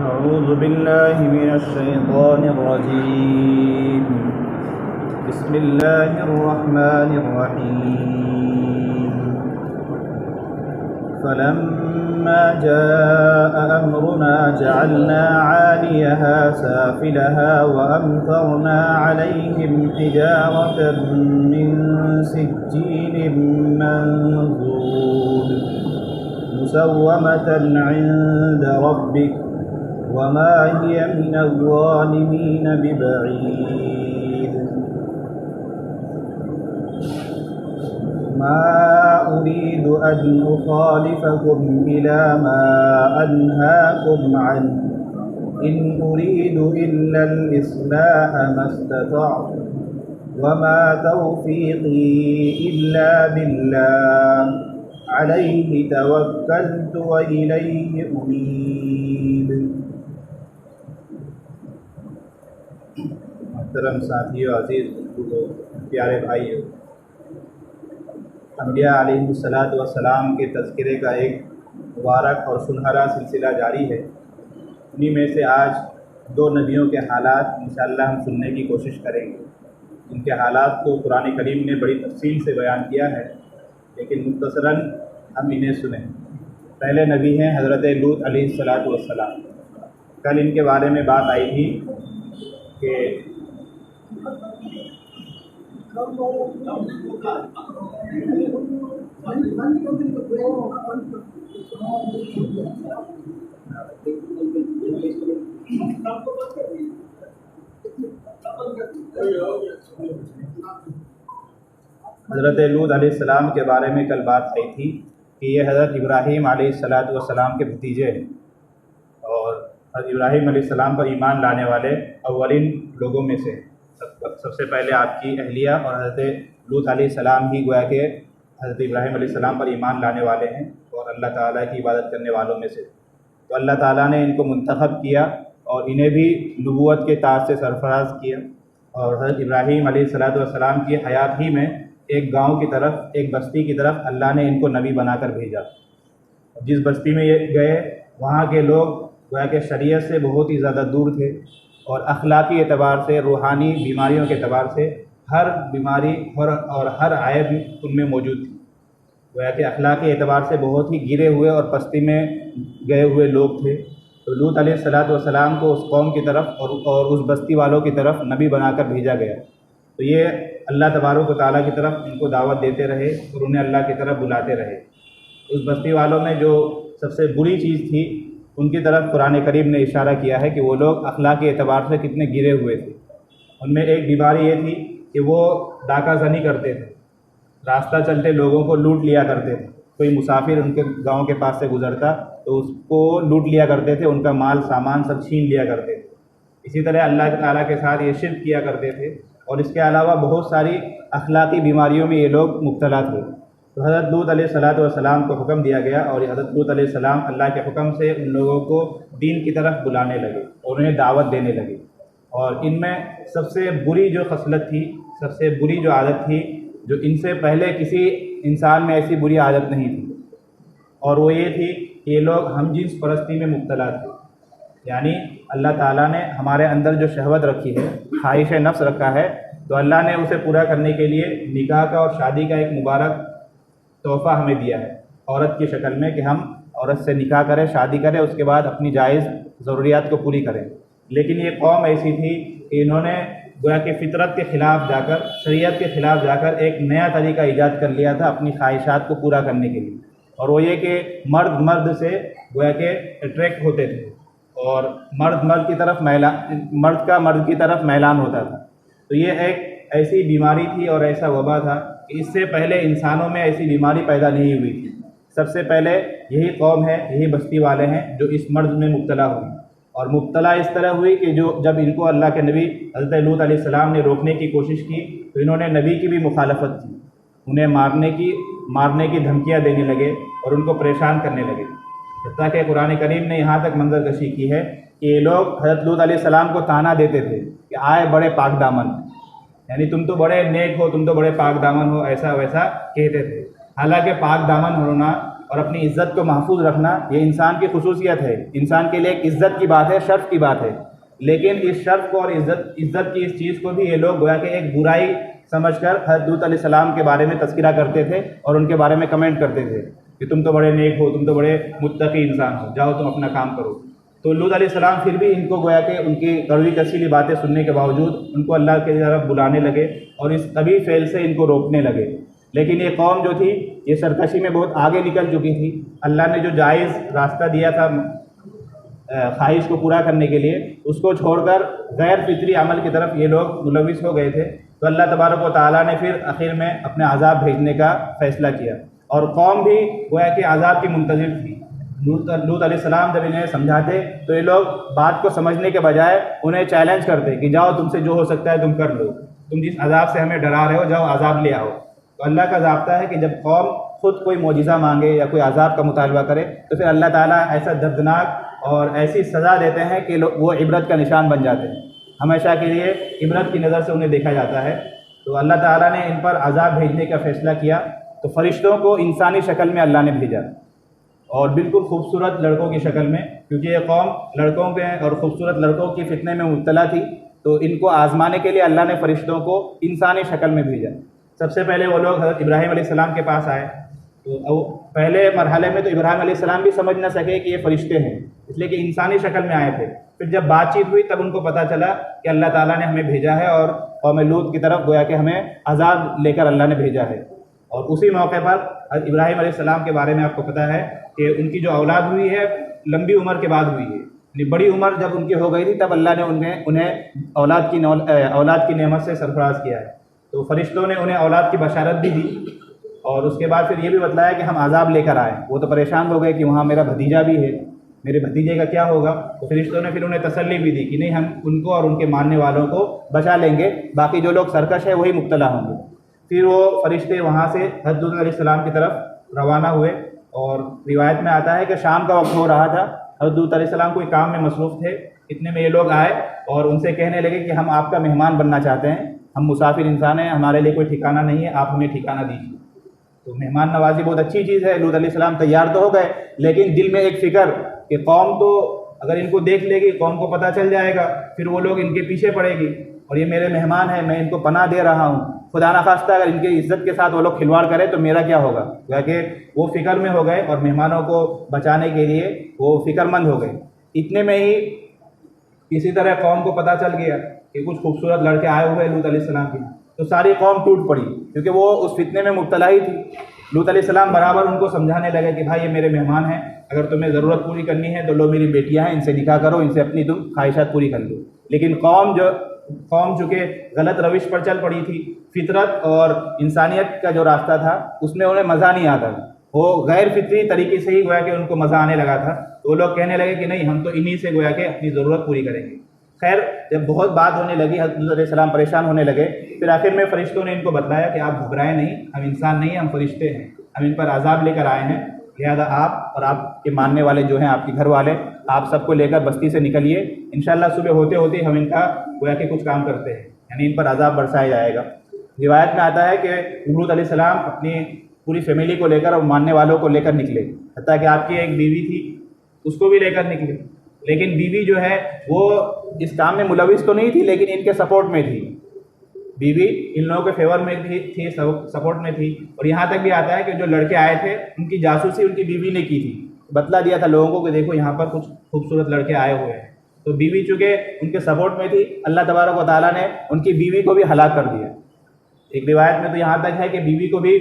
أعوذ بالله من الشيطان الرجيم. بسم الله الرحمن الرحيم. فلما جاء أمرنا جعلنا عاليها سافلها وأمطرنا عليهم حجارة من سجيل منضود مسومة عند ربك وما هي من الظالمين ببعيد. ما أريد أن أخالفكم إلى ما أنهاكم عنه إن أريد إلا الإصلاح ما استطعت وما توفيقي إلا بالله علیہ توکلت وإلیہ انیب. محترم ساتھیو، عزیز دوستو، پیارے بھائیو، انبیاء علیہ السلام کے تذکرے کا ایک مبارک اور سنہرا سلسلہ جاری ہے. انہی میں سے آج دو نبیوں کے حالات انشاءاللہ ہم سننے کی کوشش کریں گے. ان کے حالات کو قرآن کریم نے بڑی تفصیل سے بیان کیا ہے، لیکن مختصراً ہم انہیں سنیں. پہلے نبی ہیں حضرت لوط علیہ السلام. کل ان کے بارے میں بات آئی تھی کہ حضرت لوط علیہ السلام کے بارے میں کل بات آئی تھی کہ یہ حضرت ابراہیم علیہ السلام کے بھتیجے ہیں، اور حضرت ابراہیم علیہ السلام پر ایمان لانے والے اولین لوگوں میں سے سب سے پہلے آپ کی اہلیہ اور حضرت لوط علیہ السلام ہی گویا کہ حضرت ابراہیم علیہ السلام پر ایمان لانے والے ہیں اور اللہ تعالیٰ کی عبادت کرنے والوں میں سے. تو اللہ تعالیٰ نے ان کو منتخب کیا اور انہیں بھی نبوت کے تاج سے سرفراز کیا. اور حضرت ابراہیم علیہ السلام کی حیات ہی میں ایک گاؤں کی طرف، ایک بستی کی طرف اللہ نے ان کو نبی بنا کر بھیجا. جس بستی میں یہ گئے وہاں کے لوگ گویا کہ شریعت سے بہت ہی زیادہ دور تھے، اور اخلاقی اعتبار سے، روحانی بیماریوں کے اعتبار سے ہر بیماری اور ہر عیب ان میں موجود تھی. گویا کہ اخلاقی اعتبار سے بہت ہی گرے ہوئے اور پستی میں گئے ہوئے لوگ تھے. تو لوط علیہ السلام کو اس قوم کی طرف اور اس بستی والوں کی طرف نبی بنا کر بھیجا گیا. تو یہ اللہ تبارک و تعالیٰ کی طرف ان کو دعوت دیتے رہے اور انہیں اللہ کی طرف بلاتے رہے. اس بستی والوں میں جو سب سے بری چیز تھی ان کی طرف قرآن کریم نے اشارہ کیا ہے کہ وہ لوگ اخلاقی اعتبار سے کتنے گرے ہوئے تھے. ان میں ایک بیماری یہ تھی کہ وہ ڈاکہ زنی کرتے تھے، راستہ چلتے لوگوں کو لوٹ لیا کرتے تھے. کوئی مسافر ان کے گاؤں کے پاس سے گزرتا تو اس کو لوٹ لیا کرتے تھے، ان کا مال سامان سب چھین لیا کرتے تھے. اسی طرح اللہ تعالیٰ کے ساتھ یہ شرک کیا کرتے تھے، اور اس کے علاوہ بہت ساری اخلاقی بیماریوں میں یہ لوگ مبتلا تھے. تو حضرت لوط علیہ السلام کو حکم دیا گیا، اور حضرت لوط علیہ السلام اللہ کے حکم سے ان لوگوں کو دین کی طرف بلانے لگے اور انہیں دعوت دینے لگے. اور ان میں سب سے بری جو خصلت تھی، سب سے بری جو عادت تھی، جو ان سے پہلے کسی انسان میں ایسی بری عادت نہیں تھی، اور وہ یہ تھی کہ یہ لوگ ہم جنس پرستی میں مبتلا تھے. یعنی اللہ تعالیٰ نے ہمارے اندر جو شہوت رکھی ہے، خواہش نفس رکھا ہے، تو اللہ نے اسے پورا کرنے کے لیے نکاح کا اور شادی کا ایک مبارک تحفہ ہمیں دیا ہے عورت کی شکل میں، کہ ہم عورت سے نکاح کریں، شادی کریں، اس کے بعد اپنی جائز ضروریات کو پوری کریں. لیکن یہ قوم ایسی تھی کہ انہوں نے گویا کہ فطرت کے خلاف جا کر، شریعت کے خلاف جا کر ایک نیا طریقہ ایجاد کر لیا تھا اپنی خواہشات کو پورا کرنے کے لیے. اور وہ یہ کہ مرد سے گویا کہ اٹریکٹ ہوتے تھے، اور مرد کی طرف میلان ہوتا تھا. تو یہ ایک ایسی بیماری تھی اور ایسا وبا تھا کہ اس سے پہلے انسانوں میں ایسی بیماری پیدا نہیں ہوئی تھی. سب سے پہلے یہی قوم ہے، یہی بستی والے ہیں جو اس مرض میں مبتلا ہوئی. اور مبتلا اس طرح ہوئی کہ جب ان کو اللہ کے نبی حضرت لوط علیہ السلام نے روکنے کی کوشش کی تو انہوں نے نبی کی بھی مخالفت کی، انہیں مارنے کی دھمکیاں دینے لگے اور ان کو پریشان کرنے لگے. حتیٰ کہ قرآن کریم نے یہاں تک منظر کشی کی ہے کہ یہ لوگ حضرت لوط علیہ السلام کو طعنہ دیتے تھے کہ آئے بڑے پاک دامن، یعنی تم تو بڑے نیک ہو، تم تو بڑے پاک دامن ہو، ایسا ویسا کہتے تھے. حالانکہ پاک دامن ہونا اور اپنی عزت کو محفوظ رکھنا یہ انسان کی خصوصیت ہے، انسان کے لیے ایک عزت کی بات ہے، شرف کی بات ہے، لیکن اس شرف کو اور عزت کی اس چیز کو بھی یہ لوگ گویا کہ ایک برائی سمجھ کر حضرت لوط علیہ السلام کے بارے میں تذکرہ کرتے تھے اور ان کے بارے میں کمنٹ کرتے تھے کہ تم تو بڑے نیک ہو، تم تو بڑے متقی انسان ہو، جاؤ تم اپنا کام کرو۔ تو لوط علیہ السلام پھر بھی ان کو گویا کہ ان کی کڑوی کسیلی باتیں سننے کے باوجود ان کو اللہ کی طرف بلانے لگے اور اس طبی فعل سے ان کو روکنے لگے۔ لیکن یہ قوم جو تھی یہ سرکشی میں بہت آگے نکل چکی تھی۔ اللہ نے جو جائز راستہ دیا تھا خواہش کو پورا کرنے کے لیے، اس کو چھوڑ کر غیر فطری عمل کی طرف یہ لوگ ملوث ہو گئے تھے۔ تو اللہ تبارک و تعالیٰ نے پھر آخر میں اپنے عذاب بھیجنے کا فیصلہ کیا، اور قوم بھی گویا کہ عذاب کی منتظر تھی۔ لوط علیہ السلام جب انہیں سمجھاتے تو یہ لوگ بات کو سمجھنے کے بجائے انہیں چیلنج کرتے کہ جاؤ تم سے جو ہو سکتا ہے تم کر لو، تم جس عذاب سے ہمیں ڈرا رہے ہو جاؤ عذاب لے آؤ۔ تو اللہ کا ضابطہ ہے کہ جب قوم خود کوئی معجزہ مانگے یا کوئی عذاب کا مطالبہ کرے تو پھر اللہ تعالیٰ ایسا دردناک اور ایسی سزا دیتے ہیں کہ وہ عبرت کا نشان بن جاتے ہیں، ہمیشہ کے لیے عبرت کی نظر سے انہیں دیکھا جاتا ہے۔ تو اللہ تعالیٰ نے ان پر عذاب بھیجنے کا فیصلہ کیا، تو فرشتوں کو انسانی شکل میں اللہ نے بھیجا، اور بالکل خوبصورت لڑکوں کی شکل میں، کیونکہ یہ قوم لڑکوں کے اور خوبصورت لڑکوں کی فتنے میں مبتلا تھی، تو ان کو آزمانے کے لیے اللہ نے فرشتوں کو انسانی شکل میں بھیجا۔ سب سے پہلے وہ لوگ حضرت ابراہیم علیہ السلام کے پاس آئے، تو پہلے مرحلے میں تو ابراہیم علیہ السلام بھی سمجھ نہ سکے کہ یہ فرشتے ہیں، اس لیے کہ انسانی شکل میں آئے تھے۔ پھر جب بات چیت ہوئی تب ان کو پتہ چلا کہ اللہ تعالیٰ نے ہمیں بھیجا ہے، اور قوم لوط کی طرف گویا کہ ہمیں عذاب لے کر اللہ نے بھیجا ہے۔ اور اسی موقع پر حضرت ابراہیم علیہ السلام کے بارے میں آپ کو پتہ ہے کہ ان کی جو اولاد ہوئی ہے لمبی عمر کے بعد ہوئی ہے، یعنی بڑی عمر جب ان کی ہو گئی تھی تب اللہ نے انہیں اولاد کی نعمت سے سرفراز کیا ہے۔ تو فرشتوں نے انہیں اولاد کی بشارت بھی دی، اور اس کے بعد پھر یہ بھی بتلایا کہ ہم عذاب لے کر آئے۔ وہ تو پریشان ہو گئے کہ وہاں میرا بھتیجا بھی ہے، میرے بھتیجے کا کیا ہوگا؟ تو فرشتوں نے پھر انہیں تسلی بھی دی کہ نہیں، ہم ان کو اور ان کے ماننے والوں کو بچا لیں گے، باقی جو لوگ سرکش ہیں وہی مبتلا ہوں گے۔ پھر وہ فرشتے وہاں سے حضرت لوط علیہ السلام کی طرف روانہ ہوئے، اور روایت میں آتا ہے کہ شام کا وقت ہو رہا تھا، حضرت لوط علیہ السلام کوئی کام میں مصروف تھے، اتنے میں یہ لوگ آئے اور ان سے کہنے لگے کہ ہم آپ کا مہمان بننا چاہتے ہیں، ہم مسافر انسان ہیں، ہمارے لیے کوئی ٹھکانہ نہیں ہے، آپ ہمیں ٹھکانہ دیجیے۔ تو مہمان نوازی بہت اچھی چیز ہے، لوط علیہ السلام تیار تو ہو گئے، لیکن دل میں ایک فکر کہ قوم تو اگر ان کو دیکھ لے گی، قوم کو پتہ چل جائے گا، پھر وہ لوگ ان کے پیچھے پڑے گی، اور یہ میرے مہمان ہیں، میں ان کو پناہ دے رہا ہوں، خدا نخواستہ اگر ان کی عزت کے ساتھ وہ لوگ کھلواڑ کرے تو میرا کیا ہوگا؟ کہ وہ فکر میں ہو گئے اور مہمانوں کو بچانے کے لیے وہ فکر مند ہو گئے۔ اتنے میں ہی کسی طرح قوم کو پتہ چل گیا کہ کچھ خوبصورت لڑکے آئے ہوئے لوط علیہ السلام کی، تو ساری قوم ٹوٹ پڑی، کیونکہ وہ اس فتنے میں مبتلا ہی تھی۔ لوط علیہ السلام برابر ان کو سمجھانے لگے کہ بھائی یہ میرے مہمان ہیں، اگر تمہیں ضرورت پوری کرنی ہے تو لو میری بیٹیاں ہیں، ان سے نکاح کرو، ان سے اپنی تم خواہشات پوری کر لو۔ لیکن قوم چونکہ غلط روش پر چل پڑی تھی، فطرت اور انسانیت کا جو راستہ تھا اس میں انہیں مزہ نہیں آتا، وہ غیر فطری طریقے سے ہی گویا کہ ان کو مزہ آنے لگا تھا، تو وہ لوگ کہنے لگے کہ نہیں، ہم تو انہی سے گویا کہ اپنی ضرورت پوری کریں گے۔ خیر جب بہت بات ہونے لگی، حضرت علیہ السلام پریشان ہونے لگے، پھر آخر میں فرشتوں نے ان کو بتلایا کہ آپ گھبرائیں نہیں، ہم انسان نہیں ہیں، ہم فرشتے ہیں، ہم ان پر عذاب لے کر آئے ہیں، لہذا آپ اور آپ کے ماننے والے جو ہیں آپ کے گھر والے، آپ سب کو لے کر بستی سے نکلیے، انشاءاللہ صبح ہوتے ہوتے ہم ان کا گویا کہ کچھ کام کرتے ہیں، یعنی ان پر عذاب برسایا جائے گا۔ روایت میں آتا ہے کہ لوط علیہ السلام اپنی پوری فیملی کو لے کر اور ماننے والوں کو لے کر نکلے، حتیٰ کہ آپ کی ایک بیوی تھی اس کو بھی لے کر نکلے، لیکن بیوی جو ہے وہ اس کام میں ملوث تو نہیں تھی، لیکن ان کے سپورٹ میں تھی، بیوی ان لوگوں کے فیور میں تھی، سپورٹ میں تھی۔ اور یہاں تک بھی آتا ہے کہ جو لڑکے آئے تھے ان کی جاسوسی ان کی بیوی نے کی تھی، بتلا دیا تھا لوگوں کو کہ دیکھو یہاں پر کچھ خوبصورت لڑکے آئے ہوئے ہیں، تو بیوی چونکہ ان کے سپورٹ میں تھی، اللہ تبارک و تعالیٰ نے ان کی بیوی کو بھی ہلاک کر دیا۔ ایک روایت میں تو یہاں تک ہے کہ بیوی کو بھی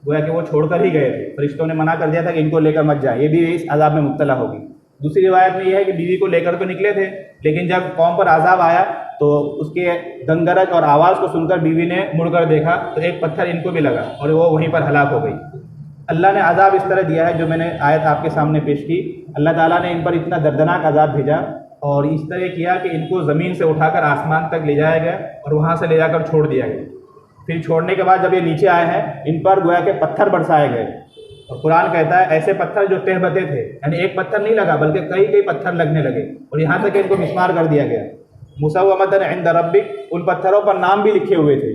گویا کہ وہ چھوڑ کر ہی گئے تھے، فرشتوں نے منع کر دیا تھا کہ ان کو لے کر مت جائے، یہ بھی اس عذاب میں مبتلا ہوگی۔ دوسری روایت میں یہ ہے کہ بیوی کو لے کر تو نکلے تھے، لیکن جب قوم پر عذاب آیا تو اس کے گنگرج اور آواز کو سن کر بیوی نے مڑ کر دیکھا تو ایک پتھر ان کو بھی لگا اور وہ وہیں پر ہلاک ہو گئی۔ اللہ نے عذاب اس طرح دیا ہے جو میں نے آیت آپ کے سامنے پیش کی، اللہ تعالیٰ نے ان پر اتنا دردناک عذاب بھیجا اور اس طرح کیا کہ ان کو زمین سے اٹھا کر آسمان تک لے جایا گیا اور وہاں سے لے جا کر چھوڑ دیا گیا۔ پھر چھوڑنے کے بعد جب یہ نیچے آئے ہیں ان پر گویا کہ پتھر برسائے گئے، اور قرآن کہتا ہے ایسے پتھر جو تہ بتے تھے، یعنی ایک پتھر نہیں لگا بلکہ کئی پتھر لگنے لگے، اور یہاں تک کہ ان کو مسمار کر دیا گیا۔ مسومۃ عند ربک، ان پتھروں پر نام بھی لکھے ہوئے تھے،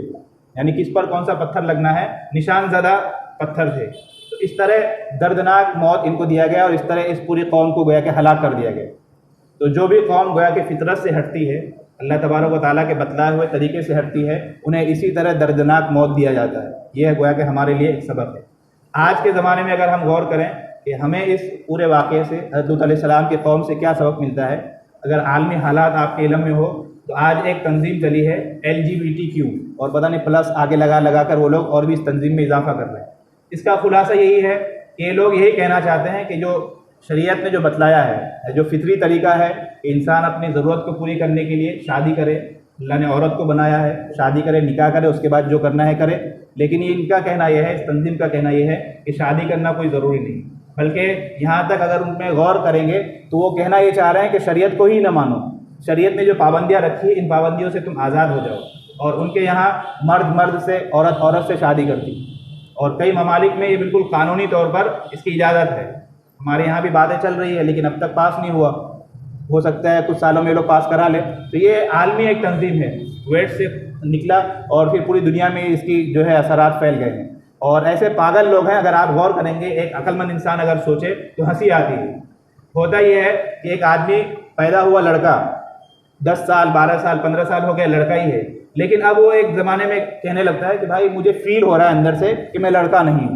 یعنی کس پر کون سا پتھر لگنا ہے، نشان زدہ پتھر تھے۔ تو تو اس طرح دردناک موت ان کو دیا گیا اور اس طرح اس پوری قوم کو گویا کہ ہلاک کر دیا گیا۔ تو جو بھی قوم گویا کہ فطرت سے ہٹتی ہے، اللہ تبارک و تعالیٰ کے بتلائے ہوئے طریقے سے ہٹتی ہے، انہیں اسی طرح دردناک موت دیا جاتا ہے۔ یہ گویا کہ ہمارے لیے ایک سبق ہے۔ آج کے زمانے میں اگر ہم غور کریں کہ ہمیں اس پورے واقعے سے حضرت لوط علیہ السلام کی قوم سے کیا سبق ملتا ہے، اگر عالمی حالات آپ کے علم میں ہو تو آج ایک تنظیم چلی ہے LGBTQ، اور پتہ نہیں پلس آگے لگا کر وہ لوگ اور بھی اس تنظیم میں اضافہ کر رہے ہیں۔ اس کا خلاصہ یہی ہے کہ یہ لوگ یہی کہنا چاہتے ہیں کہ جو شریعت نے جو بتلایا ہے، جو فطری طریقہ ہے کہ انسان اپنی ضرورت کو پوری کرنے کے لیے شادی کرے، اللہ نے عورت کو بنایا ہے، شادی کرے، نکاح کرے، اس کے بعد جو کرنا ہے کرے، لیکن یہ ان کا کہنا یہ ہے، اس تنظیم کا کہنا یہ ہے کہ شادی کرنا کوئی ضروری نہیں، بلکہ یہاں تک اگر ان میں غور کریں گے تو وہ کہنا یہ چاہ رہے ہیں کہ شریعت کو ہی نہ مانو، شریعت نے جو پابندیاں رکھی ان پابندیوں سے تم آزاد ہو جاؤ۔ اور ان کے یہاں مرد سے، عورت سے شادی کرتی، اور کئی ممالک میں یہ بالکل قانونی طور پر اس کی اجازت ہے۔ ہمارے یہاں بھی باتیں چل رہی ہے لیکن اب تک پاس نہیں ہوا، ہو سکتا ہے کچھ سالوں میں لوگ پاس کرا لیں۔ تو یہ عالمی ایک تنظیم ہے، کویت سے نکلا اور پھر پوری دنیا میں اس کی جو ہے اثرات پھیل گئے ہیں، اور ایسے پاگل لوگ ہیں۔ اگر آپ غور کریں گے، ایک عقل مند انسان اگر سوچے تو ہنسی آتی ہے۔ ہوتا یہ ہے کہ ایک آدمی پیدا ہوا لڑکا، 10 سال 12 سال 15 سال ہو گئے، لڑکا ہی ہے، لیکن اب وہ ایک زمانے میں کہنے لگتا ہے کہ بھائی مجھے فیل ہو رہا ہے اندر سے کہ میں لڑکا نہیں ہوں،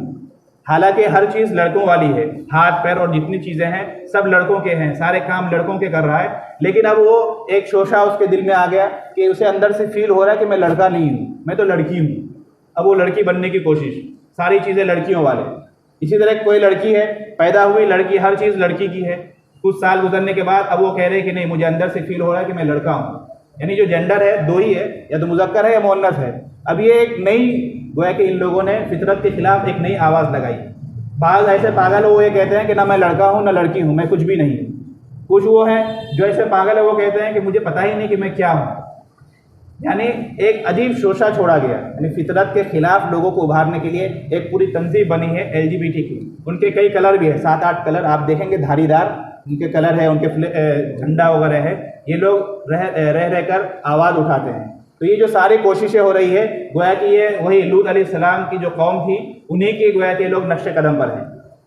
حالانکہ ہر چیز لڑکوں والی ہے، ہاتھ پیر اور جتنی چیزیں ہیں سب لڑکوں کے ہیں، سارے کام لڑکوں کے کر رہا ہے، لیکن اب وہ ایک شوشہ اس کے دل میں آ گیا کہ اسے اندر سے فیل ہو رہا ہے کہ میں لڑکا نہیں ہوں، میں تو لڑکی ہوں۔ اب وہ لڑکی بننے کی کوشش، ساری چیزیں لڑکیوں والے۔ اسی طرح کوئی لڑکی ہے، پیدا ہوئی لڑکی، ہر چیز لڑکی کی ہے، کچھ سال گزرنے کے بعد اب وہ کہہ رہے کہ نہیں، مجھے اندر سے فیل ہو رہا ہے کہ میں لڑکا ہوں، یعنی جو جینڈر ہے دو ہی ہے، یا تو مذکر ہے یا مؤنث ہے۔ اب یہ ایک نئی گویا کہ ان لوگوں نے فطرت کے خلاف ایک نئی آواز لگائی۔ بعض ایسے پاگل وہ یہ کہتے ہیں کہ نہ میں لڑکا ہوں نہ لڑکی ہوں، میں کچھ بھی نہیں ہوں۔ کچھ وہ ہیں جو ایسے پاگل ہے وہ کہتے ہیں کہ مجھے پتہ ہی نہیں کہ میں کیا ہوں۔ یعنی ایک عجیب شوشہ چھوڑا گیا، یعنی فطرت کے خلاف لوگوں کو ابھارنے کے لیے ایک پوری تنظیم بنی ہے LGBTQ۔ ان کے کئی کلر بھی ہیں، 7-8 کلر آپ دیکھیں گے، دھاری دار ان کے کلر ہے، ان کے جھنڈا وغیرہ ہے۔ یہ لوگ رہ کر آواز اٹھاتے ہیں۔ تو یہ جو ساری کوششیں ہو رہی ہے، گویا کہ یہ وہی لوط علیہ السلام کی جو قوم تھی انہی کی گویا کہ یہ لوگ نقش قدم پر ہیں۔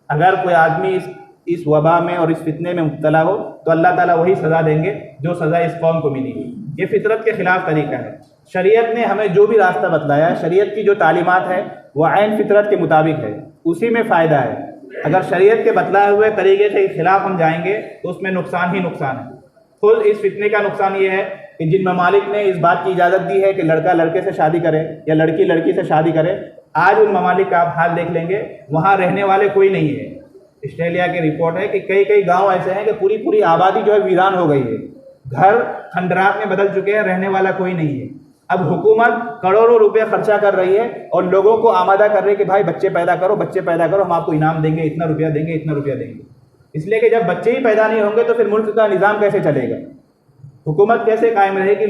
اگر کوئی آدمی اس وبا میں اور اس فتنے میں مبتلا ہو تو اللہ تعالیٰ وہی سزا دیں گے جو سزا اس قوم کو ملی ہوئی۔ یہ فطرت کے خلاف طریقہ ہے۔ شریعت نے ہمیں جو بھی راستہ بتلایا ہے، شریعت کی جو تعلیمات ہے وہ عین فطرت کے مطابق ہے، اسی میں فائدہ ہے۔ اگر شریعت کے بتلائے ہوئے طریقے کے خلاف ہم جائیں گے تو اس میں نقصان ہی نقصان ہے۔ خود اس فتنے کا نقصان یہ ہے کہ جن ممالک نے اس بات کی اجازت دی ہے کہ لڑکا لڑکے سے شادی کرے یا لڑکی لڑکی سے شادی کرے، آج ان ممالک کا آپ حال دیکھ لیں گے، وہاں رہنے والے کوئی نہیں ہے۔ آسٹریلیا کی رپورٹ ہے کہ کئی گاؤں ایسے ہیں کہ پوری آبادی جو ہے ویران ہو گئی ہے، گھر کھنڈرات میں بدل چکے ہیں، رہنے والا کوئی نہیں ہے۔ اب حکومت کروڑوں روپے خرچہ کر رہی ہے اور لوگوں کو آمادہ کر رہی ہے کہ بھائی بچے پیدا کرو، ہم آپ کو انعام دیں گے، اتنا روپیہ دیں گے، اس لیے کہ جب بچے ہی پیدا نہیں ہوں گے تو پھر ملک کا نظام کیسے چلے گا، حکومت کیسے قائم رہے گی؟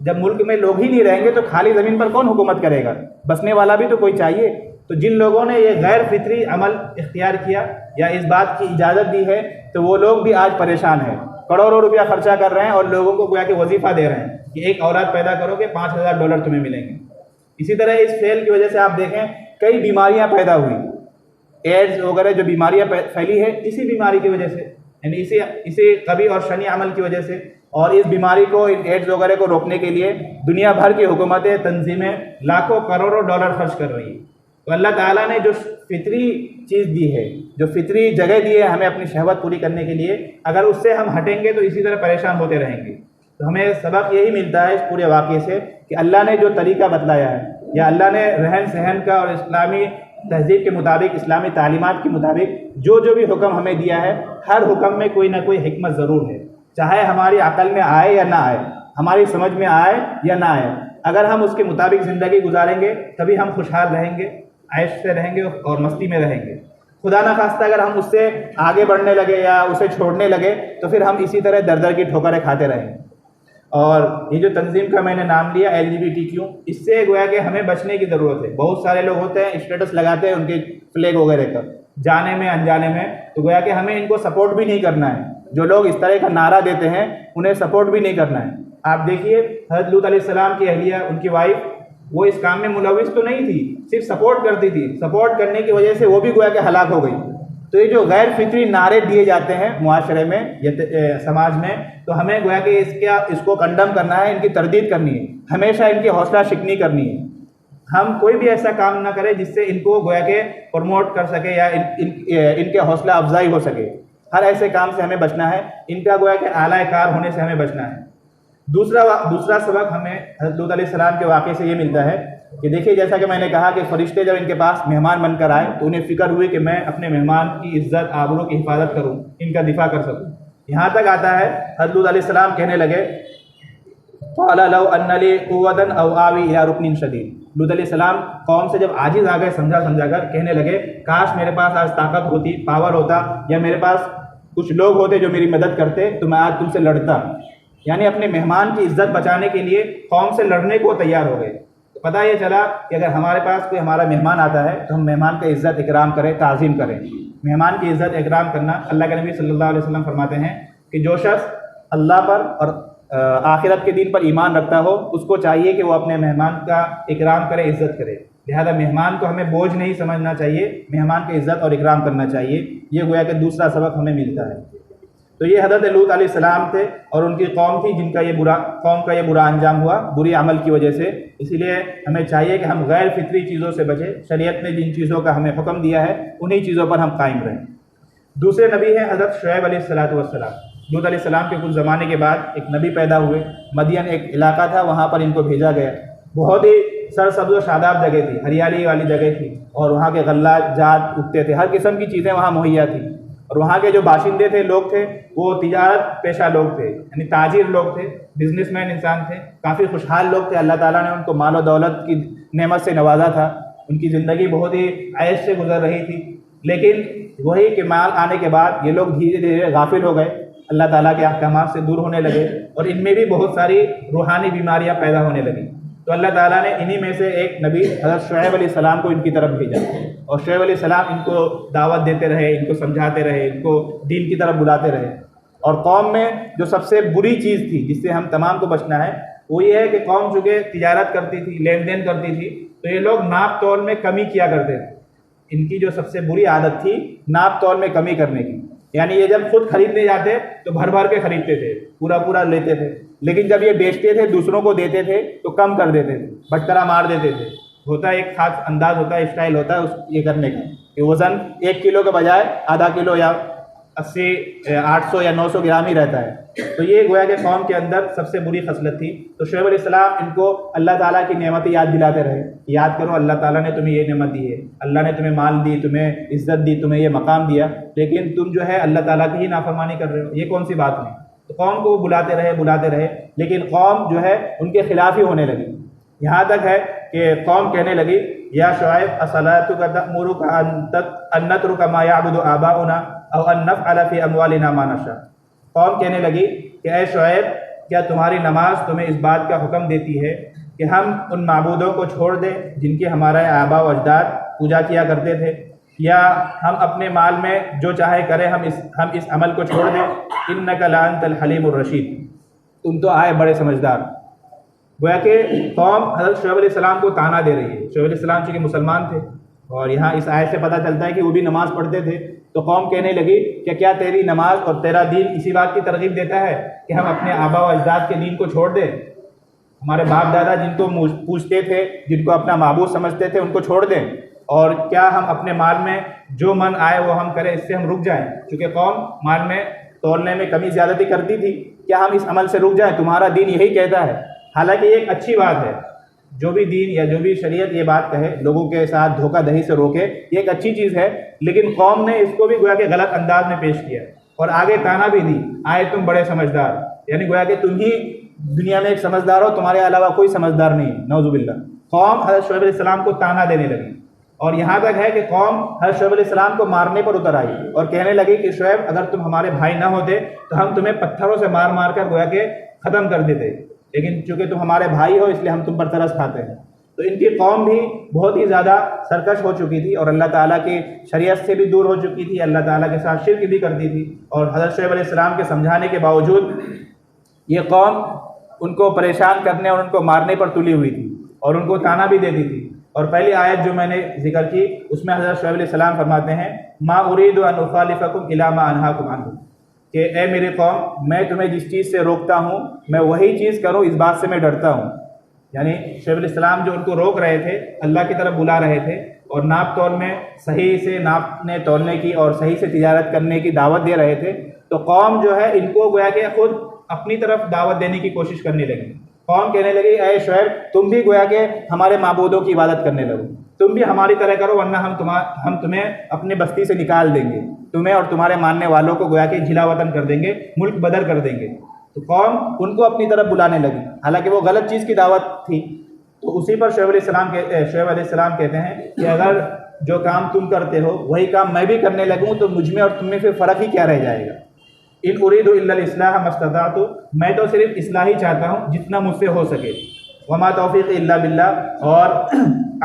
جب ملک میں لوگ ہی نہیں رہیں گے تو خالی زمین پر کون حکومت کرے گا؟ بسنے والا بھی تو کوئی چاہیے۔ تو جن لوگوں نے یہ غیر فطری عمل اختیار کیا یا اس بات کی اجازت دی ہے تو وہ لوگ بھی آج پریشان ہیں، کروڑوں روپیہ خرچہ کر رہے ہیں اور لوگوں کو گویا کہ وظیفہ دے رہے ہیں کہ ایک اولاد پیدا کرو گے $5000 تمہیں ملیں گے۔ اسی طرح اس فیل کی وجہ سے آپ دیکھیں کئی بیماریاں پیدا ہوئی، ایڈز وغیرہ جو بیماریاں پھیلی ہے اسی بیماری کی وجہ سے، یعنی اسی قبیح اور شنی عمل کی وجہ سے۔ اور اس بیماری کو، ایڈز وغیرہ کو روکنے کے لیے دنیا بھر کی حکومتیں، تنظیمیں لاکھوں کروڑوں ڈالر خرچ کر رہی ہیں۔ تو اللہ تعالیٰ نے جو فطری چیز دی ہے، جو فطری جگہ دی ہے ہمیں اپنی شہوت پوری کرنے کے لیے، اگر اس سے ہم ہٹیں گے تو اسی طرح پریشان ہوتے رہیں گے۔ تو ہمیں سبق یہی ملتا ہے اس پورے واقعے سے کہ اللہ نے جو طریقہ بتلایا ہے، یا اللہ نے رہن سہن کا اور اسلامی تہذیب کے مطابق، اسلامی تعلیمات کے مطابق جو بھی حکم ہمیں دیا ہے، ہر حکم میں کوئی نہ کوئی حکمت ضرور ہے، چاہے ہماری عقل میں آئے یا نہ آئے، ہماری سمجھ میں آئے یا نہ آئے۔ اگر ہم اس کے مطابق زندگی گزاریں گے تبھی ہم خوشحال رہیں گے، عیش سے رہیں گے اور مستی میں رہیں گے۔ خدا نخواستہ اگر ہم اس سے آگے بڑھنے لگے یا اسے چھوڑنے لگے تو پھر ہم اسی طرح در در کی ٹھوکریں کھاتے رہیں گے۔ اور یہ جو تنظیم کا میں نے نام لیا LGBTQ، اس سے گویا کہ ہمیں بچنے کی ضرورت ہے۔ بہت سارے لوگ ہوتے ہیں اسٹیٹس لگاتے ہیں ان کے فلیگ وغیرہ کا، جانے میں انجانے میں، تو گویا کہ ہمیں ان کو سپورٹ بھی نہیں کرنا ہے۔ جو لوگ اس طرح کا نعرہ دیتے ہیں انہیں سپورٹ بھی نہیں کرنا ہے۔ آپ دیکھیے حضرت لوط علیہ السلام کی اہلیہ، ان کی وائف وہ اس کام میں ملوث تو نہیں تھی، صرف سپورٹ کرتی تھی، سپورٹ کرنے کی وجہ سے وہ بھی گویا کہ ہلاک ہو گئی۔ تو یہ جو غیر فطری نعرے دیے جاتے ہیں معاشرے میں یا سماج میں، تو ہمیں گویا کہ اس کو کنڈم کرنا ہے، ان کی تردید کرنی ہے، ہمیشہ ان کی حوصلہ شکنی کرنی ہے۔ ہم کوئی بھی ایسا کام نہ کریں جس سے ان کو گویا کہ پروموٹ کر سکے یا ان کے حوصلہ افزائی ہو سکے۔ ہر ایسے کام سے ہمیں بچنا ہے، ان کا گویا کہ اعلی کار ہونے سے ہمیں بچنا ہے۔ دوسرا سبق ہمیں حضرت لوط علیہ السلام کے واقعے سے یہ ملتا ہے کہ دیکھیے، جیسا کہ میں نے کہا کہ فرشتے جب ان کے پاس مہمان بن کر آئے تو انہیں فکر ہوئی کہ میں اپنے مہمان کی عزت آبرو کی حفاظت کروں، ان کا دفاع کر سکوں۔ یہاں تک آتا ہے حضرت لوط علیہ السلام کہنے لگے قال لو ان لی قوۃ او آوی الی رکن شدید۔ لوط علیہ السلام قوم سے جب عاجز آ گئے سمجھا کر، کہنے لگے کاش میرے پاس آج طاقت ہوتی، پاور ہوتا، یا میرے پاس کچھ لوگ ہوتے جو میری مدد کرتے تو میں آج تم سے لڑتا۔ یعنی اپنے مہمان کی عزت بچانے کے لیے قوم سے لڑنے کو تیار ہو گئے۔ تو پتہ یہ چلا کہ اگر ہمارے پاس کوئی ہمارا مہمان آتا ہے تو ہم مہمان کا عزت اکرام کریں، تعظیم کریں۔ مہمان کی عزت اکرام کرنا، اللہ کے نبی صلی اللہ علیہ وسلم فرماتے ہیں کہ جو شخص اللہ پر اور آخرت کے دین پر ایمان رکھتا ہو، اس کو چاہیے کہ وہ اپنے مہمان کا اکرام کرے، عزت کرے۔ لہذا مہمان کو ہمیں بوجھ نہیں سمجھنا چاہیے، مہمان کی عزت اور اکرام کرنا چاہیے۔ یہ گویا کہ دوسرا سبق ہمیں ملتا ہے۔ تو یہ حضرت لوط علیہ السلام تھے اور ان کی قوم تھی جن کا یہ برا انجام ہوا بری عمل کی وجہ سے۔ اسی لیے ہمیں چاہیے کہ ہم غیر فطری چیزوں سے بچیں، شریعت نے جن چیزوں کا ہمیں حکم دیا ہے انہی چیزوں پر ہم قائم رہیں۔ دوسرے نبی ہیں حضرت شعیب علیہ السلام۔ لوط علیہ السلام کے کچھ زمانے کے بعد ایک نبی پیدا ہوئے۔ مدین ایک علاقہ تھا، وہاں پر ان کو بھیجا گیا۔ بہت ہی سرسبز و شاداب جگہ تھی، ہریالی والی جگہ تھی، اور وہاں کے غلات جات اگتے تھے، ہر قسم کی چیزیں وہاں مہیا تھیں۔ اور وہاں کے جو باشندے تھے، لوگ تھے، وہ تجارت پیشہ لوگ تھے، یعنی تاجر لوگ تھے، بزنس مین انسان تھے، کافی خوشحال لوگ تھے۔ اللہ تعالیٰ نے ان کو مال و دولت کی نعمت سے نوازا تھا، ان کی زندگی بہت ہی عیش سے گزر رہی تھی۔ لیکن وہی کہ مال آنے کے بعد یہ لوگ دھیرے دھیرے غافل ہو گئے، اللہ تعالیٰ کے احکامات سے دور ہونے لگے، اور ان میں بھی بہت ساری روحانی بیماریاں پیدا ہونے لگیں۔ تو اللہ تعالیٰ نے انہی میں سے ایک نبی حضرت شعیب علیہ السلام کو ان کی طرف بھیجا، اور شعیب علیہ السلام ان کو دعوت دیتے رہے، ان کو سمجھاتے رہے، ان کو دین کی طرف بلاتے رہے۔ اور قوم میں جو سب سے بری چیز تھی جس سے ہم تمام کو بچنا ہے، وہ یہ ہے کہ قوم چونکہ تجارت کرتی تھی، لین دین کرتی تھی، تو یہ لوگ ناپ تول میں کمی کیا کرتے تھے۔ ان کی جو سب سے بری عادت تھی ناپ تول میں کمی کرنے کی، یعنی یہ جب خود خریدنے جاتے تو بھر بھر کے خریدتے تھے، پورا لیتے تھے، لیکن جب یہ بیچتے تھے دوسروں کو دیتے تھے تو کم کر دیتے تھے، بٹکرا مار دیتے تھے۔ ہوتا ہے ایک خاص انداز ہوتا ہے، اسٹائل ہوتا ہے یہ کرنے کا، کہ وزن 1 کلو کے بجائے آدھا کلو یا 80 800 یا 900 گرام ہی رہتا ہے۔ تو یہ گویا کہ قوم کے اندر سب سے بری خصلت تھی۔ تو شعیب علیہ السلام ان کو اللہ تعالیٰ کی نعمتیں یاد دلاتے رہے، یاد کرو اللہ تعالیٰ نے تمہیں یہ نعمت دی ہے، اللہ نے تمہیں مال دی، تمہیں عزت دی، تمہیں یہ مقام دیا، لیکن تم جو ہے اللہ تعالیٰ کی ہی نافرمانی کر رہے ہو، یہ کون سی بات نہیں۔ تو قوم کو وہ بلاتے رہے، لیکن قوم جو ہے ان کے خلاف ہی ہونے لگی۔ یہاں تک ہے کہ قوم کہنے لگی یا شعیب اصلاتک تأمرک ان نترک ما یعبد آباؤنا او ان نفعل فی اموالنا ما نشاء۔ قوم کہنے لگی کہ اے شعیب، کیا تمہاری نماز تمہیں اس بات کا حکم دیتی ہے کہ ہم ان معبودوں کو چھوڑ دیں جن کی ہمارے آباء و اجداد پوجا کیا کرتے تھے، یا ہم اپنے مال میں جو چاہے کریں، ہم اس عمل کو چھوڑ دیں؟ انک لانت الحلیم الرشید، تم تو آئے بڑے سمجھدار۔ گویا کہ قوم حضرت شعیب علیہ السلام کو طعنہ دے رہی ہے۔ شعیب علیہ السلام چونکہ مسلمان تھے، اور یہاں اس آیت سے پتہ چلتا ہے کہ وہ بھی نماز پڑھتے تھے، تو قوم کہنے لگی کہ کیا تیری نماز اور تیرا دین اسی بات کی ترغیب دیتا ہے کہ ہم اپنے آباء و اجداد کے دین کو چھوڑ دیں؟ ہمارے باپ دادا جن کو پوجتے تھے، جن کو اپنا معبود سمجھتے تھے، ان کو چھوڑ دیں؟ اور کیا ہم اپنے مال میں جو من آئے وہ ہم کریں، اس سے ہم رک جائیں؟ چونکہ قوم مال میں تولنے میں کمی زیادتی کرتی تھی، کیا ہم اس عمل سے رک جائیں؟ تمہارا دین یہی کہتا ہے۔ حالانکہ یہ ایک اچھی بات ہے، جو بھی دین یا جو بھی شریعت یہ بات کہے، لوگوں کے ساتھ دھوکہ دہی سے روکے، یہ ایک اچھی چیز ہے، لیکن قوم نے اس کو بھی گویا کہ غلط انداز میں پیش کیا، اور آگے طعنہ بھی دی، آئے تم بڑے سمجھدار، یعنی گویا کہ تم ہی دنیا میں ایک سمجھدار ہو، تمہارے علاوہ کوئی سمجھدار نہیں، نعوذ باللہ۔ قوم حضرت شعیب علیہ السلام کو طعنہ دینے لگی، اور یہاں تک ہے کہ قوم حضرت شعیب علیہ السلام کو مارنے پر اتر آئی اور کہنے لگی کہ شعیب، اگر تم ہمارے بھائی نہ ہوتے تو ہم تمہیں پتھروں سے مار مار کر گویا کہ ختم کر دیتے، لیکن چونکہ تم ہمارے بھائی ہو اس لیے ہم تم پر ترس کھاتے ہیں۔ تو ان کی قوم بھی بہت ہی زیادہ سرکش ہو چکی تھی، اور اللہ تعالیٰ کی شریعت سے بھی دور ہو چکی تھی، اللہ تعالیٰ کے ساتھ شرک بھی کرتی تھی، اور حضرت شعیب علیہ السلام کے سمجھانے کے باوجود یہ قوم ان کو پریشان کرنے اور ان کو مارنے پر تلی ہوئی تھی۔ اور ان کو تانا بھی دیتی تھی۔ اور پہلی آیت جو میں نے ذکر کی اس میں حضرت شعیب علیہ السلام فرماتے ہیں ما اريد ان اخالفكم الى ما انهاكم عنه، کہ اے میری قوم میں تمہیں جس چیز سے روکتا ہوں میں وہی چیز کروں، اس بات سے میں ڈرتا ہوں۔ یعنی شعیب علیہ السلام جو ان کو روک رہے تھے، اللہ کی طرف بلا رہے تھے اور ناپ تول میں صحیح سے ناپنے تولنے کی اور صحیح سے تجارت کرنے کی دعوت دے رہے تھے، تو قوم جو ہے ان کو گویا کہ خود اپنی طرف دعوت دینے کی کوشش کرنے لگی۔ قوم کہنے لگی اے شعیب تم بھی گویا کہ ہمارے معبودوں کی عبادت کرنے لگو، تم بھی ہماری طرح کرو ورنہ ہم تمہیں اپنی بستی سے نکال دیں گے، تمہیں اور تمہارے ماننے والوں کو گویا کہ جھلا وطن کر دیں گے، ملک بدر کر دیں گے۔ تو قوم ان کو اپنی طرف بلانے لگی، حالانکہ وہ غلط چیز کی دعوت تھی۔ تو اسی پر شعیب علیہ السلام کہتے ہیں کہ اگر جو کام تم کرتے ہو وہی کام میں بھی کرنے لگوں تو مجھ میں اور تم میں پھر فرق ہی کیا رہ جائے گا۔ ان اريد الا الاصلاح ما استطعت، میں تو صرف اصلاح ہی چاہتا ہوں جتنا مجھ سے ہو سکے۔ وما توفیقی الا باللہ، اور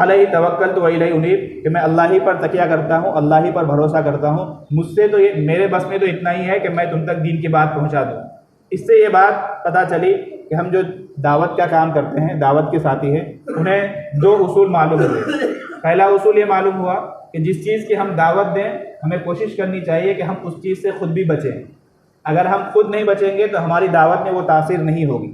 علیہ توکلت والیہ انیب، کہ میں اللہ ہی پر تکیہ کرتا ہوں، اللہ ہی پر بھروسہ کرتا ہوں، مجھ سے تو میرے بس میں تو اتنا ہی ہے کہ میں تم تک دین کی بات پہنچا دوں۔ اس سے یہ بات پتہ چلی کہ ہم جو دعوت کا کام کرتے ہیں، دعوت کے ساتھی ہیں، انہیں دو اصول معلوم ہوئے۔ پہلا اصول یہ معلوم ہوا کہ جس چیز کی ہم دعوت دیں ہمیں کوشش کرنی چاہیے کہ ہم اس چیز سے خود بھی بچیں۔ اگر ہم خود نہیں بچیں گے تو ہماری دعوت میں وہ تاثیر نہیں ہوگی۔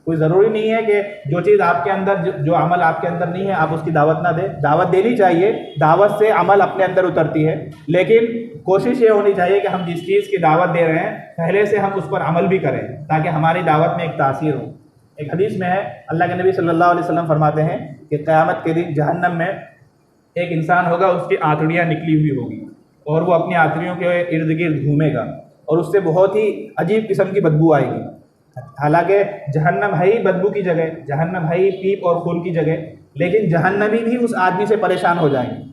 کوئی ضروری نہیں ہے کہ جو چیز آپ کے اندر، جو عمل آپ کے اندر نہیں ہے آپ اس کی دعوت نہ دیں، دعوت دینی چاہیے، دعوت سے عمل اپنے اندر اترتی ہے، لیکن کوشش یہ ہونی چاہیے کہ ہم جس چیز کی دعوت دے رہے ہیں پہلے سے ہم اس پر عمل بھی کریں تاکہ ہماری دعوت میں ایک تاثیر ہو۔ ایک حدیث میں ہے اللہ کے نبی صلی اللہ علیہ وسلم فرماتے ہیں کہ قیامت کے دن جہنم میں ایک انسان ہوگا، اس کی آنتڑیاں نکلی ہوئی ہوگی اور وہ اپنی آنتڑیوں کے ارد گرد گھومے گا اور اس سے بہت ہی عجیب قسم کی بدبو آئے گی۔ حالانکہ جہنم ہے ہی بدبو کی جگہ، جہنم ہے ہی پیپ اور خون کی جگہ، لیکن جہنمی بھی اس آدمی سے پریشان ہو جائیں گے۔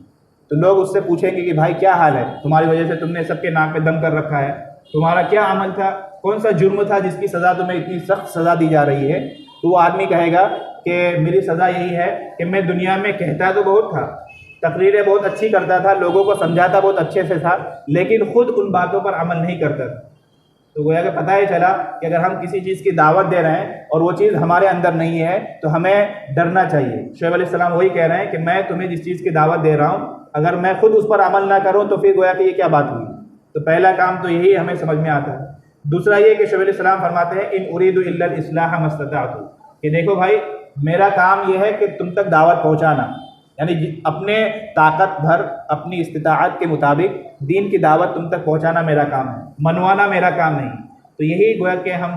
تو لوگ اس سے پوچھیں گے کہ بھائی کیا حال ہے، تمہاری وجہ سے تم نے سب کے ناک پہ دم کر رکھا ہے، تمہارا کیا عمل تھا، کون سا جرم تھا جس کی سزا تمہیں اتنی سخت سزا دی جا رہی ہے؟ تو وہ آدمی کہے گا کہ میری سزا یہی ہے کہ میں دنیا میں کہتا تو بہت تھا، تقریریں بہت اچھی کرتا تھا، لوگوں کو سمجھاتا بہت اچھے سے تھا، لیکن خود ان باتوں پر عمل نہیں کرتا تھا۔ تو گویا کہ پتہ ہی چلا کہ اگر ہم کسی چیز کی دعوت دے رہے ہیں اور وہ چیز ہمارے اندر نہیں ہے تو ہمیں ڈرنا چاہیے۔ شعیب علیہ السلام وہی کہہ رہے ہیں کہ میں تمہیں جس چیز کی دعوت دے رہا ہوں اگر میں خود اس پر عمل نہ کروں تو پھر گویا کہ یہ کیا بات ہوئی۔ تو پہلا کام تو یہی ہمیں سمجھ میں آتا ہے۔ دوسرا یہ کہ شعیب علیہ السلام فرماتے ہیں ان اريد الا الاصلاح ما استطعت، کہ دیکھو بھائی میرا کام یہ ہے کہ تم تک دعوت پہنچانا، یعنی اپنے طاقت بھر اپنی استطاعت کے مطابق دین کی دعوت تم تک پہنچانا میرا کام ہے، منوانا میرا کام نہیں۔ تو یہی گویا کہ ہم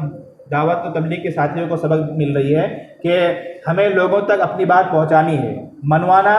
دعوت و تبلیغ کے ساتھیوں کو سبق مل رہی ہے کہ ہمیں لوگوں تک اپنی بات پہنچانی ہے، منوانا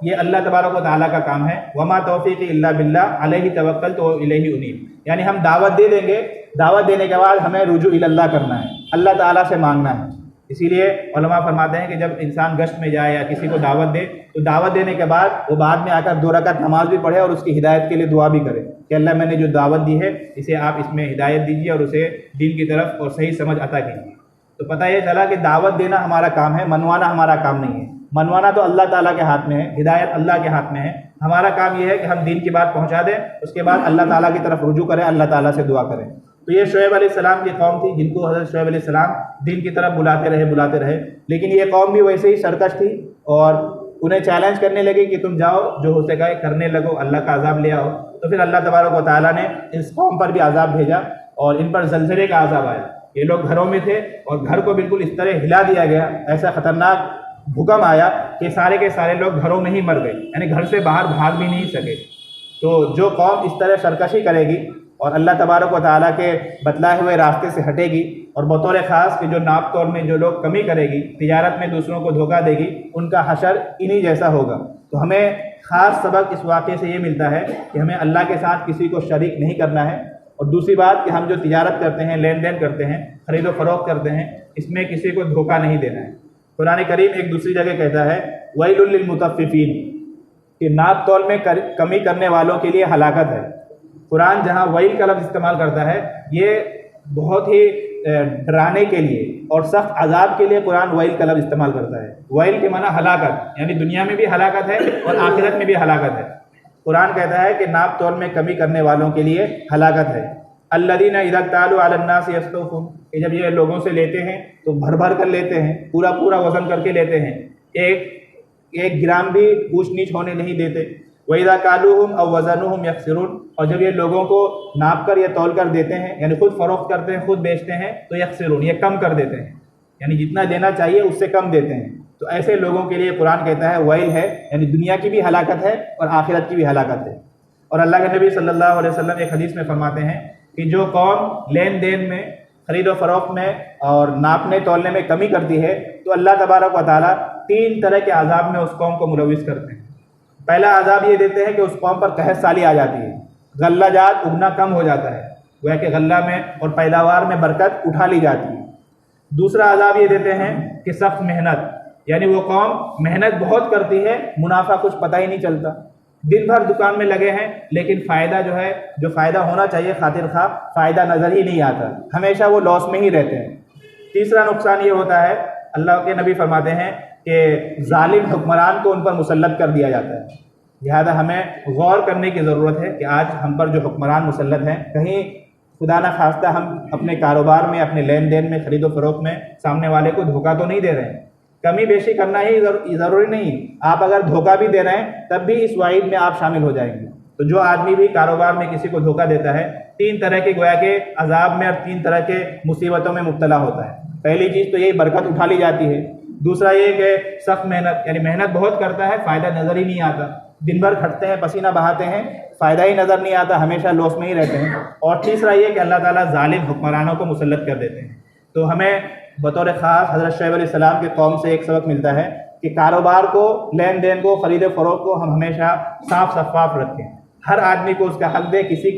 یہ اللہ تبارک و تعالیٰ کا کام ہے۔ وما توفیقی الا باللہ علیہ توکلت والیہ انیب، یعنی ہم دعوت دے دیں گے، دعوت دینے کے بعد ہمیں رجوع الی اللہ کرنا ہے، اللہ تعالیٰ سے مانگنا ہے۔ اسی لیے علماء فرماتے ہیں کہ جب انسان گشت میں جائے یا کسی کو دعوت دے تو دعوت دینے کے بعد وہ بعد میں آ کر 2 رکعت نماز بھی پڑھے اور اس کی ہدایت کے لیے دعا بھی کرے کہ اللہ میں نے جو دعوت دی ہے اسے آپ اس میں ہدایت دیجیے اور اسے دین کی طرف اور صحیح سمجھ عطا کیجیے۔ تو پتہ یہ چلا کہ دعوت دینا ہمارا کام ہے، منوانا ہمارا کام نہیں ہے۔ منوانا تو اللہ تعالیٰ کے ہاتھ میں ہے، ہدایت اللہ کے ہاتھ میں ہے، ہمارا کام یہ ہے کہ ہم دین کی بات پہنچا دیں، اس کے بعد اللہ تعالیٰ کی طرف رجوع کریں، اللہ تعالیٰ سے دعا کریں۔ تو یہ شعیب علیہ السلام کی قوم تھی جن کو حضرت شعیب علیہ السلام دین کی طرف بلاتے رہے، لیکن یہ قوم بھی ویسے ہی سرکش تھی اور انہیں چیلنج کرنے لگے کہ تم جاؤ جو ہو سکا کرنے لگو، اللہ کا عذاب لے آؤ۔ تو پھر اللہ تبارک و تعالیٰ نے اس قوم پر بھی عذاب بھیجا اور ان پر زلزلے کا عذاب آیا۔ یہ لوگ گھروں میں تھے اور گھر کو بالکل اس طرح ہلا دیا گیا، ایسا خطرناک بھوکم آیا کہ سارے کے سارے لوگ گھروں میں ہی مر گئے، یعنی گھر سے باہر بھاگ بھی نہیں سکے۔ تو جو قوم اس طرح سرکشی کرے گی اور اللہ تبارک و تعالیٰ کے بتلائے ہوئے راستے سے ہٹے گی اور بطور خاص کہ جو ناپ تول میں جو لوگ کمی کرے گی، تجارت میں دوسروں کو دھوکہ دے گی، ان کا حشر انہی جیسا ہوگا۔ تو ہمیں خاص سبق اس واقعے سے یہ ملتا ہے کہ ہمیں اللہ کے ساتھ کسی کو شریک نہیں کرنا ہے، اور دوسری بات کہ ہم جو تجارت کرتے ہیں، لین دین کرتے ہیں، خرید و فروخت کرتے ہیں، اس میں کسی کو دھوکہ نہیں دینا ہے۔ قرآن کریم ایک دوسری جگہ کہتا ہے ویل للمطففین، کہ ناپ تول میں کمی کرنے والوں کے لیے ہلاکت ہے۔ قرآن جہاں ویل کا لفظ استعمال کرتا ہے یہ بہت ہی ڈرانے کے لیے اور سخت عذاب کے لیے قرآن ویل کا لفظ استعمال کرتا ہے۔ ویل کے معنی ہلاکت، یعنی دنیا میں بھی ہلاکت ہے اور آخرت میں بھی ہلاکت ہے۔ قرآن کہتا ہے کہ ناپ تول میں کمی کرنے والوں کے لیے ہلاکت ہے۔ الذین اذا اکتالوا علی الناس یستوفون، کہ جب یہ لوگوں سے لیتے ہیں تو بھر بھر کر لیتے ہیں، پورا پورا وزن کر کے لیتے ہیں، ایک گرام بھی اونچ نیچ ہونے نہیں دیتے۔ وَإِذَا كَالُوهُمْ أَوْ وَزَنُوهُمْ يَخْسِرُونَ، اور جب یہ لوگوں کو ناپ کر یا تول کر دیتے ہیں، یعنی خود فروخت کرتے ہیں، خود بیچتے ہیں، تو یخسرون، یہ کم کر دیتے ہیں، یعنی جتنا دینا چاہیے اس سے کم دیتے ہیں۔ تو ایسے لوگوں کے لیے قرآن کہتا ہے ویل ہے، یعنی دنیا کی بھی ہلاکت ہے اور آخرت کی بھی ہلاکت ہے۔ اور اللہ کے نبی صلی اللہ علیہ وسلم ایک حدیث میں فرماتے ہیں کہ جو قوم لین دین میں، خرید و فروخت میں اور ناپنے تولنے میں کمی کرتی ہے تو اللہ تبارک و تعالیٰ 3 طرح کے عذاب میں اس قوم کو ملوث کرتے ہیں۔ پہلا عذاب یہ دیتے ہیں کہ اس قوم پر قحط سالی آ جاتی ہے، غلہ جات اگنا کم ہو جاتا ہے، گویا کہ غلہ میں اور پیداوار میں برکت اٹھا لی جاتی ہے۔ دوسرا عذاب یہ دیتے ہیں کہ سخت محنت، یعنی وہ قوم محنت بہت کرتی ہے، منافع کچھ پتہ ہی نہیں چلتا، دن بھر دکان میں لگے ہیں لیکن فائدہ جو ہے، جو فائدہ ہونا چاہیے خاطر خواہ، فائدہ نظر ہی نہیں آتا، ہمیشہ وہ لاس میں ہی رہتے ہیں۔ تیسرا نقصان یہ ہوتا ہے، اللہ کے نبی فرماتے ہیں کہ ظالم حکمران کو ان پر مسلط کر دیا جاتا ہے۔ لہذا ہمیں غور کرنے کی ضرورت ہے کہ آج ہم پر جو حکمران مسلط ہیں، کہیں خدا نہ خواستہ ہم اپنے کاروبار میں، اپنے لین دین میں، خرید و فروخت میں سامنے والے کو دھوکہ تو نہیں دے رہے ہیں۔ کمی بیشی کرنا ہی ضروری نہیں، آپ اگر دھوکہ بھی دے رہے ہیں تب بھی اس وعید میں آپ شامل ہو جائیں گے۔ تو جو آدمی بھی کاروبار میں کسی کو دھوکہ دیتا ہے، 3 طرح کے گویا کے عذاب میں اور 3 طرح کے مصیبتوں میں مبتلا ہوتا ہے۔ پہلی چیز تو یہی برکت اٹھا لی جاتی ہے، دوسرا یہ کہ سخت محنت، یعنی محنت بہت کرتا ہے، فائدہ نظر ہی نہیں آتا، دن بھر کھٹتے ہیں، پسینہ بہاتے ہیں، فائدہ ہی نظر نہیں آتا، ہمیشہ لاس میں ہی رہتے ہیں۔ اور تیسرا یہ کہ اللہ تعالیٰ ظالم حکمرانوں کو مسلط کر دیتے ہیں۔ تو ہمیں بطور خاص حضرت شعیب علیہ السلام کے قوم سے ایک سبق ملتا ہے کہ کاروبار کو، لین دین کو، خرید و فروخت کو ہم ہمیشہ صاف شفاف رکھیں، ہر آدمی کو اس کا حق دیں، کسی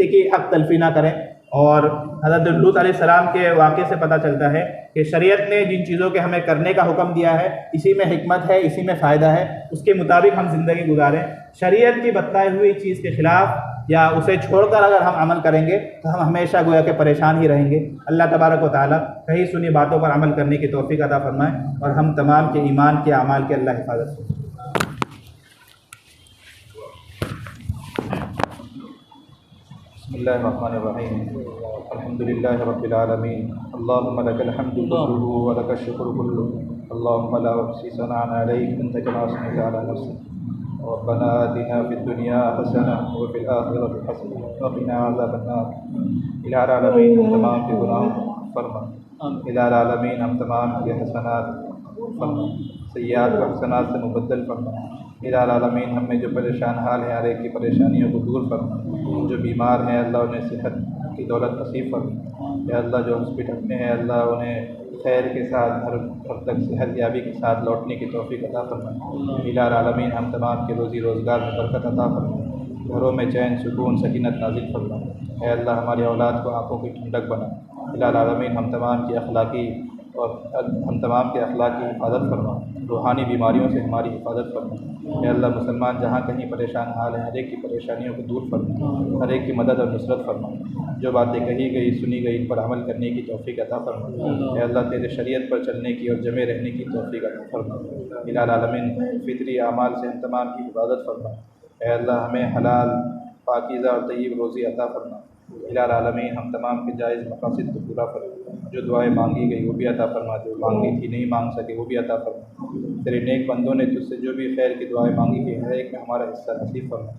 کی حق تلفی نہ کریں۔ اور حضرت لوط علیہ السلام کے واقعے سے پتہ چلتا ہے کہ شریعت نے جن چیزوں کے ہمیں کرنے کا حکم دیا ہے، اسی میں حکمت ہے، اسی میں فائدہ ہے، اس کے مطابق ہم زندگی گزاریں۔ شریعت کی بتائی ہوئی چیز کے خلاف یا اسے چھوڑ کر اگر ہم عمل کریں گے تو ہم ہمیشہ گویا کہ پریشان ہی رہیں گے۔ اللہ تبارک و تعالیٰ کہیں سنی باتوں پر عمل کرنے کی توفیق عطا فرمائے اور ہم تمام کے ایمان کے اعمال کے اللہ حفاظت کریں۔ بسم اللہ الرحمن الرحیم، الحمد للہ رب العالمین، اللہم لک الحمد کلہ ولک الشکر کلہ، اللہم لا احصی ثناء علیک انت کما اثنیت علی نفسک، ربنا آتنا فی الدنیا حسنہ وفی الآخرۃ حسنہ وقنا عذاب النار۔ الہ العالمین ہم تمام کے گناہوں فرما، الہ العالمین ہم تمام کے حسنات فرما، سیئات و حسنات سے مبدل فرما۔ الہ العالمین ہم میں جو پریشان حال ہیں، ہر ایک کی پریشانیوں کو دور فرما، جو بیمار ہیں اللہ انہیں صحت کی دولت نصیب فرما، یا اللہ جو ہاسپٹل میں ہیں اللہ انہیں خیر کے ساتھ گھر تک صحت یابی کے ساتھ لوٹنے کی توفیق عطا فرما۔ الہ العالمین ہم تمام کے روزی روزگار میں برکت عطا فرما، گھروں میں چین سکون سکینت نازل فرما، اے اللہ ہماری اولاد کو آنکھوں کی ٹھنڈک بنا۔ الہ العالمین ہم تمام کی اخلاقی حفاظت فرما، روحانی بیماریوں سے ہماری حفاظت فرما۔ اے اللہ مسلمان جہاں کہیں پریشان حال ہیں، ہر ایک کی پریشانیوں کو دور فرما، ہر ایک کی مدد اور نصرت فرما، جو باتیں کہی گئی سنی گئی ان پر عمل کرنے کی توفیق عطا فرما۔ اے اللہ تیرے شریعت پر چلنے کی اور جمع رہنے کی توفیق عطا فرما۔ الہ العالمین فطری اعمال سے ہم تمام کی حفاظت فرما۔ اے اللہ ہمیں حلال پاکیزہ اور طیب روزی عطا فرما۔ الہ العالمین ہم تمام کے جائز مقاصد کو پورا فرما، جو دعائیں مانگی گئی وہ بھی عطا فرما، جو مانگنی تھی نہیں مانگ سکے وہ بھی عطا فرما۔ تیرے نیک بندوں نے تجھ سے جو بھی خیر کی دعائیں مانگی گئی ہر ایک میں ہمارا حصہ نصیب فرما۔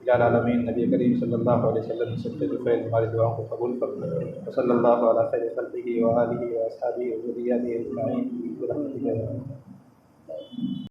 الہ العالمین نبی کریم صلی اللہ علیہ وسلم سے صدقے فیض ہماری دعاؤں کو قبول فرما، وصلی اللہ علیہ خیر خلقہ وآلہ واصحابہ وذریتہ اجمعین برحمتک یا ارحم الراحمین۔